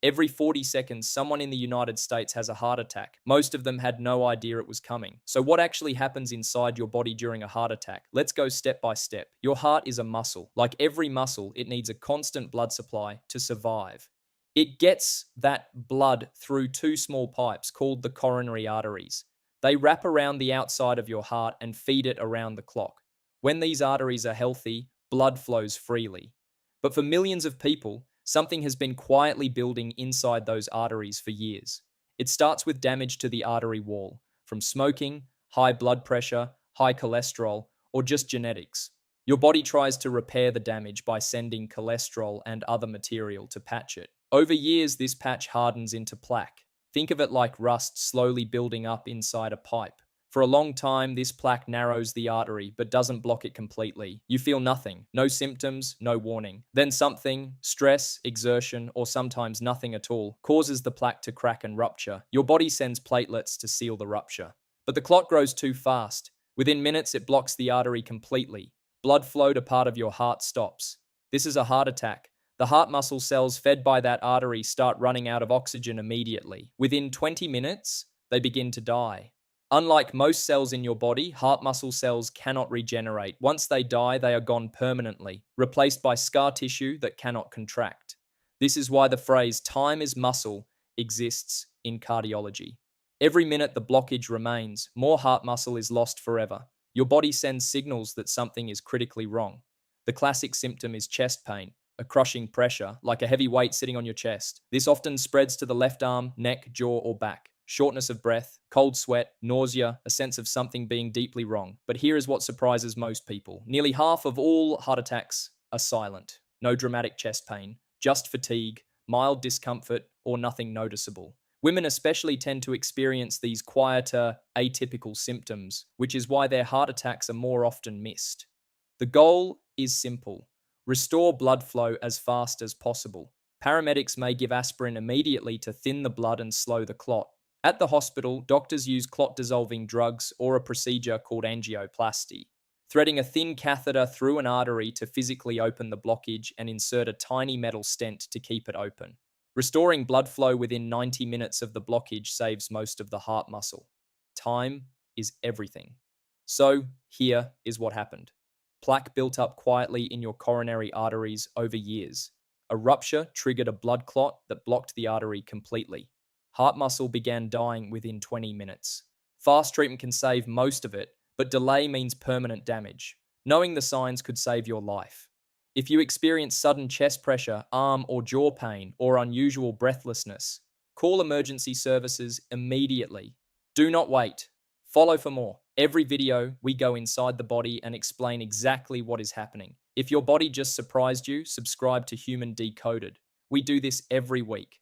Every 40 seconds, someone in the United States has a heart attack. Most of them had no idea it was coming. So, what actually happens inside your body during a heart attack? Let's go step by step. Your heart is a muscle. Like every muscle, it needs a constant blood supply to survive. It gets that blood through two small pipes called the coronary arteries. They wrap around the outside of your heart and feed it around the clock. When these arteries are healthy, blood flows freely. But for millions of people, something has been quietly building inside those arteries for years. It starts with damage to the artery wall, from smoking, high blood pressure, high cholesterol, or just genetics. Your body tries to repair the damage by sending cholesterol and other material to patch it. Over years, this patch hardens into plaque. Think of it like rust slowly building up inside a pipe. For a long time, this plaque narrows the artery but doesn't block it completely. You feel nothing, no symptoms, no warning. Then something, stress, exertion, or sometimes nothing at all, causes the plaque to crack and rupture. Your body sends platelets to seal the rupture. But the clot grows too fast. Within minutes, it blocks the artery completely. Blood flow to part of your heart stops. This is a heart attack. The heart muscle cells fed by that artery start running out of oxygen immediately. Within 20 minutes, they begin to die. Unlike most cells in your body, heart muscle cells cannot regenerate. Once they die, they are gone permanently, replaced by scar tissue that cannot contract. This is why the phrase time is muscle exists in cardiology. Every minute the blockage remains, more heart muscle is lost forever. Your body sends signals that something is critically wrong. The classic symptom is chest pain, a crushing pressure, like a heavy weight sitting on your chest. This often spreads to the left arm, neck, jaw, or back. Shortness of breath, cold sweat, nausea, a sense of something being deeply wrong. But here is what surprises most people. Nearly half of all heart attacks are silent. No dramatic chest pain, just fatigue, mild discomfort, or nothing noticeable. Women especially tend to experience these quieter, atypical symptoms, which is why their heart attacks are more often missed. The goal is simple: restore blood flow as fast as possible. Paramedics may give aspirin immediately to thin the blood and slow the clot. At the hospital, doctors use clot-dissolving drugs or a procedure called angioplasty, threading a thin catheter through an artery to physically open the blockage and insert a tiny metal stent to keep it open. Restoring blood flow within 90 minutes of the blockage saves most of the heart muscle. Time is everything. So, here is what happened. Plaque built up quietly in your coronary arteries over years. A rupture triggered a blood clot that blocked the artery completely. Heart muscle began dying within 20 minutes. Fast treatment can save most of it, but delay means permanent damage. Knowing the signs could save your life. If you experience sudden chest pressure, arm or jaw pain, or unusual breathlessness, call emergency services immediately. Do not wait. Follow for more. Every video, we go inside the body and explain exactly what is happening. If your body just surprised you, subscribe to Human Decoded. We do this every week.